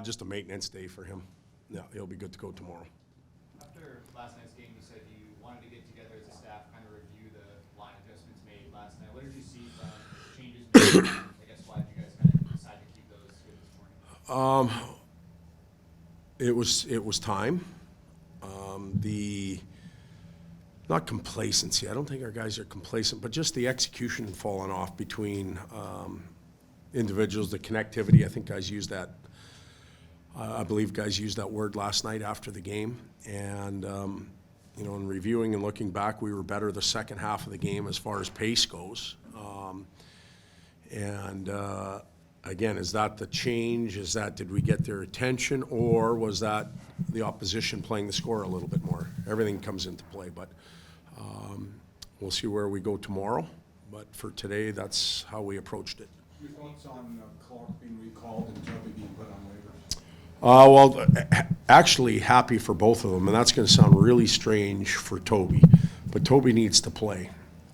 Just a maintenance day for him. Yeah, he'll be good to go tomorrow. After last night's game, you said you wanted to get together as a staff, kind of review the line adjustments made last night. What did you see from changes made? I guess why did you guys kind of decide to keep those good this morning? It was time. Not complacency. I don't think our guys are complacent, but just the execution falling off between individuals, the connectivity. I think guys used that. I believe guys used that word last night after the game. And, in reviewing and looking back, we were better the second half of the game as far as pace goes. Again, is that the change? Did we get their attention, or was that the opposition playing the score a little bit more? Everything comes into play, but we'll see where we go tomorrow. But for today, that's how we approached it. Your thoughts on Clark being recalled and Toby being put on waivers? Actually happy for both of them, and that's going to sound really strange for Toby, but Toby needs to play.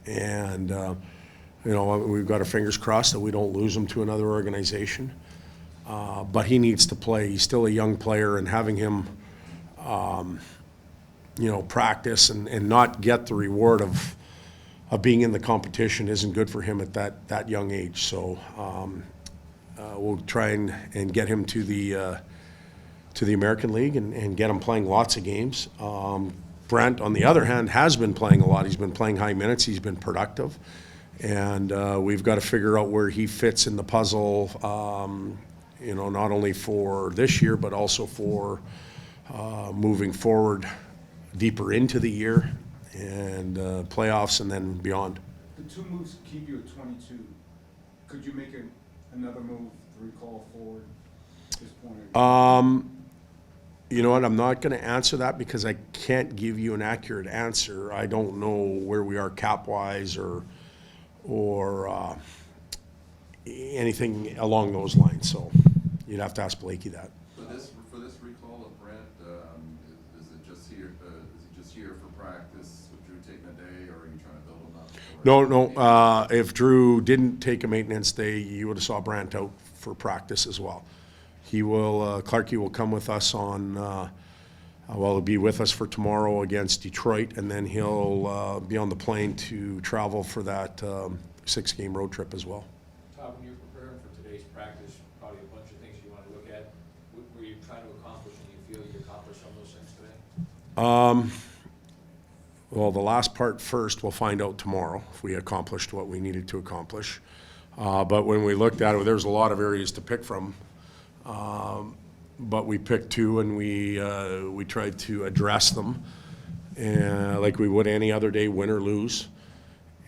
And, we've got our fingers crossed that we don't lose him to another organization. But he needs to play. He's still a young player, and having him, practice and not get the reward of being in the competition isn't good for him at that young age. So we'll try and get him to the American League and get him playing lots of games. Brent, on the other hand, has been playing a lot. He's been playing high minutes. He's been productive. And we've got to figure out where he fits in the puzzle, not only for this year, but also for moving forward deeper into the year and playoffs and then beyond. The two moves keep you at 22. Could you make another move to recall forward at this point? You know what? I'm not going to answer that because I can't give you an accurate answer. I don't know where we are cap-wise or anything along those lines. So you'd have to ask Blakey that. For this recall of Brent, is it just here? Is he just here for practice with Drew taking a day, or are you trying to build him up? No. If Drew didn't take a maintenance day, you would have saw Brent out for practice as well. He will. Clarkie will come with us on. He'll be with us for tomorrow against Detroit, and then he'll be on the plane to travel for that 6-game road trip as well. Todd, when you're preparing for today's practice, probably a bunch of things you want to look at. What were you trying to accomplish, and you feel you accomplished some of those things today? Well, the last part first, we'll find out tomorrow if we accomplished what we needed to accomplish. But when we looked at it, there's a lot of areas to pick from. But we picked two, and we tried to address them like we would any other day, win or lose.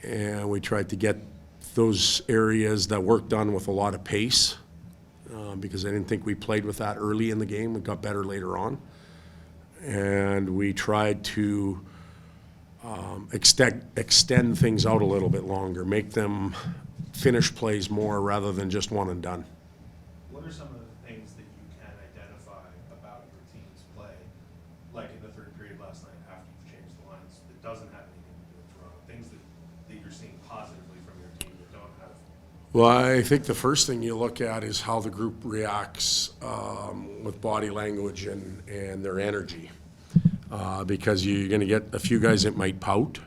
And we tried to get those areas that worked done with a lot of pace because I didn't think we played with that early in the game. We got better later on. And we tried to extend things out a little bit longer, make them finish plays more rather than just one and done. What are some of the things that you can identify about your team's play, like in the third period last night after you've changed the lines, that doesn't have anything to do with Toronto? Things that you're seeing positively from your team that don't have? Well, I think the first thing you look at is how the group reacts with body language and their energy. Because you're going to get a few guys that might pout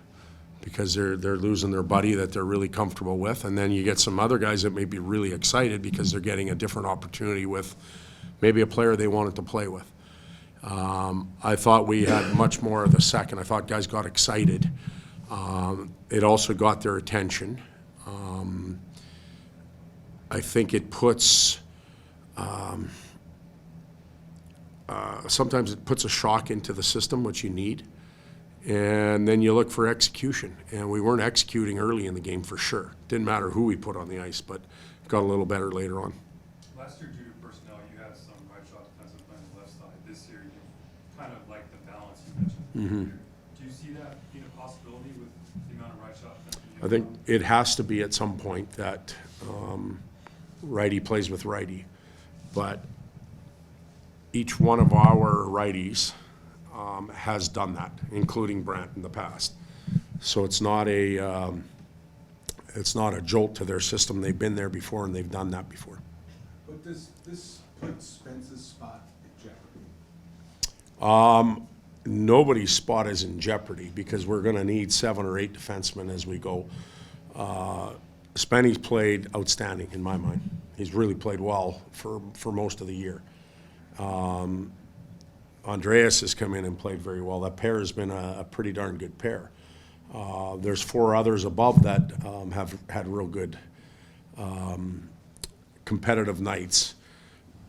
because they're losing their buddy that they're really comfortable with, and then you get some other guys that may be really excited because they're getting a different opportunity with maybe a player they wanted to play with. I thought we had much more of the second. I thought guys got excited. It also got their attention. I think it puts sometimes it puts a shock into the system, which you need. And then you look for execution. And we weren't executing early in the game for sure. Didn't matter who we put on the ice, but got a little better later on. Last year, due to personnel, you had some right shot defensive play on the left side. This year, you kind of like the balance you mentioned. Do you see that being a possibility with the amount of right shot defense? I think it has to be at some point that righty plays with righty. But each one of our righties has done that, including Brent in the past. So it's not a jolt to their system. They've been there before and they've done that before. But this put Spence's spot at jeopardy? Nobody's spot is in jeopardy because we're going to need 7 or 8 defensemen as we go. Spenny's played outstanding in my mind. He's really played well for most of the year. Andreas has come in and played very well. That pair has been a pretty darn good pair. There's 4 others above that have had real good competitive nights.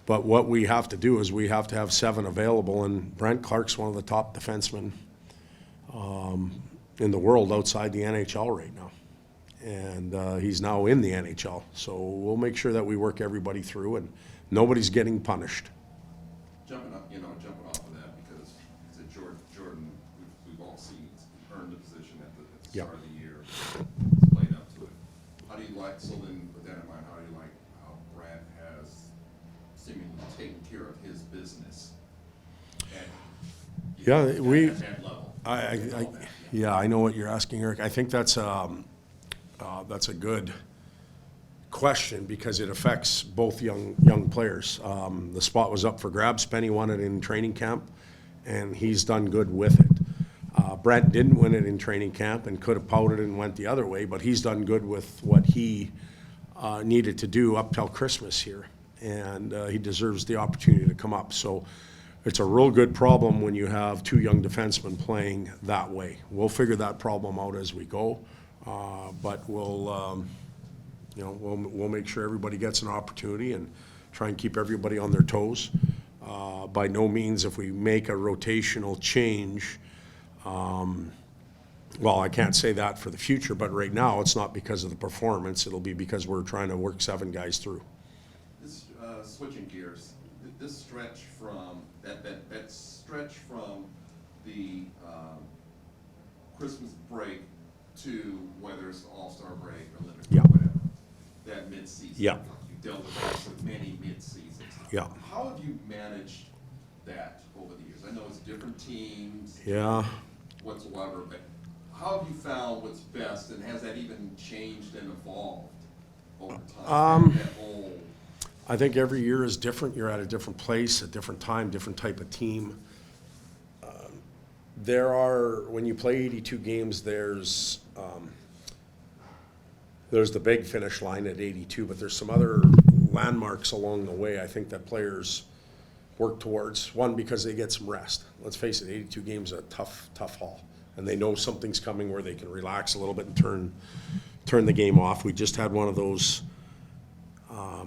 But what we have to do is we have to have 7 available, and Brent Clark's one of the top defensemen in the world outside the NHL right now. And he's now in the NHL. So we'll make sure that we work everybody through and nobody's getting punished. Jumping off of that, because Jordan, we've all seen, earned the position at the Yep. start of the year, he's played up to it. How do you like, so then, with that in mind, how do you like how Brad has seemingly taken care of his business? At, Yeah, at that level? I know what you're asking, Eric. I think that's a good question because it affects both young players. The spot was up for grabs. Spenny won it in training camp, and he's done good with it. Brent didn't win it in training camp and could have pouted and went the other way, but he's done good with what he needed to do up till Christmas here, and he deserves the opportunity to come up. So it's a real good problem when you have 2 young defensemen playing that way. We'll figure that problem out as we go, but we'll make sure everybody gets an opportunity and try and keep everybody on their toes. By no means, if we make a rotational change, well, I can't say that for the future, but right now it's not because of the performance. It'll be because we're trying to work 7 guys through. This, switching gears, this stretch from, that stretch from the Christmas break to whether it's the All-Star break or Olympic Yeah. or whatever, that mid-season. Yeah. You dealt with that with many mid-seasons. Yeah. How have you managed that over the years? I know it's different teams. Yeah. Whatsoever, but how have you found what's best, and has that even changed and evolved over time? That whole, I think every year is different. You're at a different place, a different time, different type of team. When you play 82 games, there's the big finish line at 82, but there's some other landmarks along the way I think that players work towards. One, because they get some rest. Let's face it, 82 games is a tough haul. And they know something's coming where they can relax a little bit and turn the game off. We just had one of those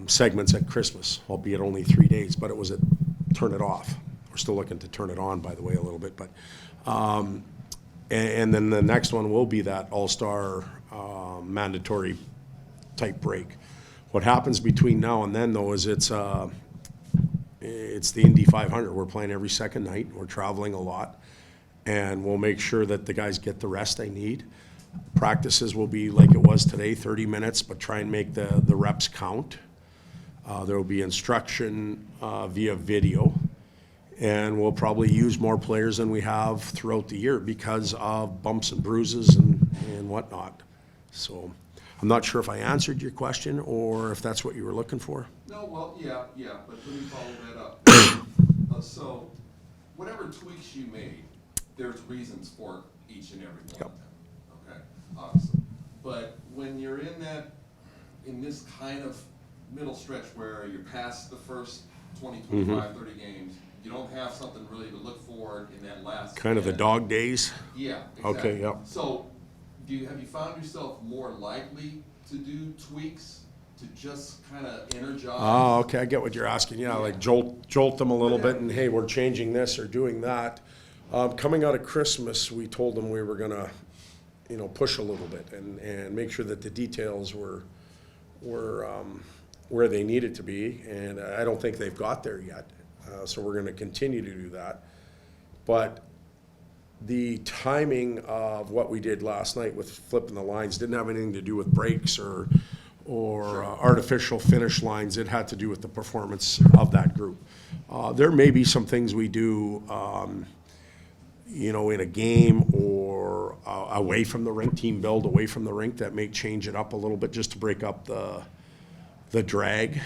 segments at Christmas, albeit only 3 days, but it was a turn it off. We're still looking to turn it on, by the way, a little bit. But and then the next one will be that all-star mandatory type break. What happens between now and then, though, is it's the Indy 500. We're playing every second night. We're traveling a lot. And we'll make sure that the guys get the rest they need. Practices will be like it was today, 30 minutes, but try and make the reps count. There will be instruction via video. And we'll probably use more players than we have throughout the year because of bumps and bruises and whatnot. So I'm not sure if I answered your question or if that's what you were looking for. no, well, yeah, but let me follow that up. So, whatever tweaks you made, there's reasons for each and every one of them, okay, obviously. But when you're in this kind of middle stretch where you're past the first 20, 25, 30 games, you don't have something really to look for in that last. Kind of the 10. dog days. Yeah, exactly. Okay, yep. So, have you found yourself more likely to do tweaks to just kind of energize? Oh, okay, I get what you're asking. Yeah, like jolt them a little bit and, hey, we're changing this or doing that. Coming out of Christmas, we told them we were gonna, push a little bit and make sure that the details were where they needed to be. And I don't think they've got there yet. So we're gonna continue to do that. But the timing of what we did last night with flipping the lines didn't have anything to do with breaks or artificial finish lines. It had to do with the performance of that group. There may be some things we do, in a game or away from the rink, team build away from the rink, that may change it up a little bit just to break up the drag.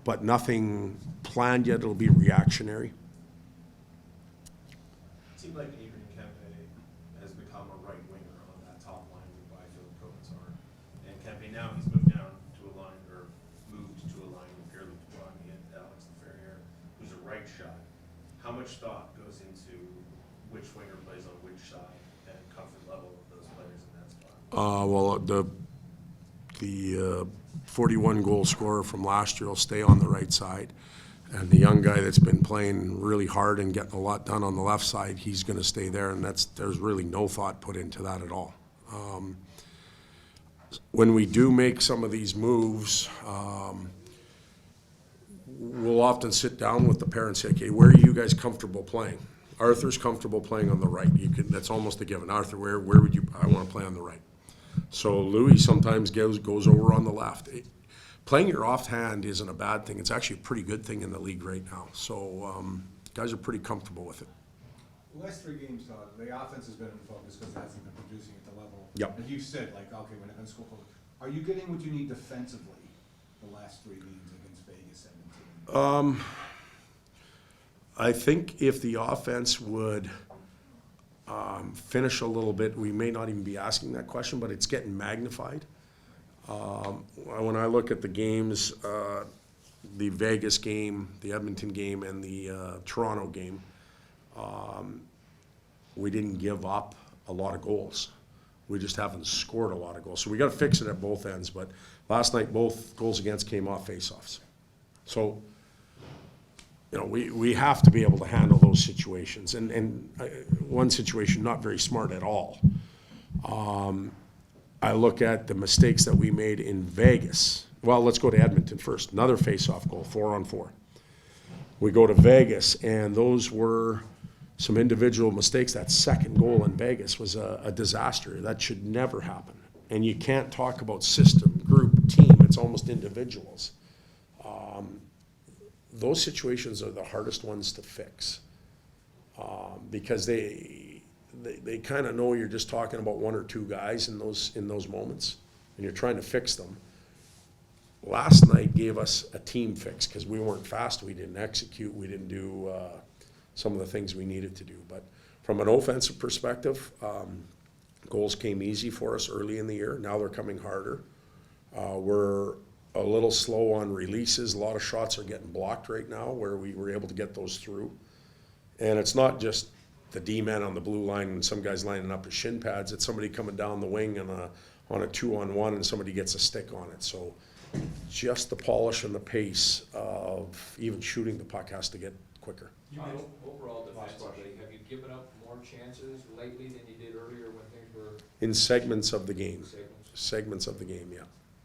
but nothing planned yet. It'll be reactionary. It seemed like Adrian Kempe has become a right winger on that top line with Byfield, Kopitar. And Kempe now, he's moved down to a line, or moved to a line with Pierre-Luc Dubois and Alex Laferriere, who's a right shot. How much thought goes into which winger plays on which side and comfort level of those players in that spot? Well, the 41 goal scorer from last year will stay on the right side. And the young guy that's been playing really hard and getting a lot done on the left side, he's going to stay there, and there's really no thought put into that at all. When we do make some of these moves, we'll often sit down with the pair and say, okay, where are you guys comfortable playing? Arthur's comfortable playing on the right. That's almost a given. Arthur, where would you, I want to play on the right. So Louis sometimes goes over on the left. Playing your offhand isn't a bad thing. It's actually a pretty good thing in the league right now. So guys are pretty comfortable with it. The last 3 games, Todd, the offense has been in focus because it hasn't been producing at the level. Yep. And you said, like, okay, we're not going to score. Are you getting what you need defensively the last 3 games against Vegas, Edmonton? I think if the offense would finish a little bit, we may not even be asking that question, but it's getting magnified. When I look at the games, the Vegas game, the Edmonton game, and the Toronto game, we didn't give up a lot of goals. We just haven't scored a lot of goals. So we got to fix it at both ends. But last night, both goals against came off faceoffs. So, you know, we have to be able to handle those situations. And one situation, not very smart at all. I look at the mistakes that we made in Vegas. Well, let's go to Edmonton first. Another face-off goal, 4-on-4. We go to Vegas, and those were some individual mistakes. That second goal in Vegas was a disaster. That should never happen. And you can't talk about system, group, team. It's almost individuals. Those situations are the hardest ones to fix because they kind of know you're just talking about 1 or 2 guys in those moments, and you're trying to fix them. Last night gave us a team fix because we weren't fast, we didn't execute, we didn't do some of the things we needed to do. But from an offensive perspective, goals came easy for us early in the year. Now they're coming harder. We're a little slow on releases. A lot of shots are getting blocked right now where we were able to get those through. And it's not just the D-man on the blue line and some guys lining up as shin pads. It's somebody coming down the wing on a 2-on-1 and somebody gets a stick on it. So just the polish and the pace of even shooting the puck has to get quicker. Overall defensively, have you given up more chances lately than you did earlier when things were In segments of the game. segments? Segments of the game, yeah.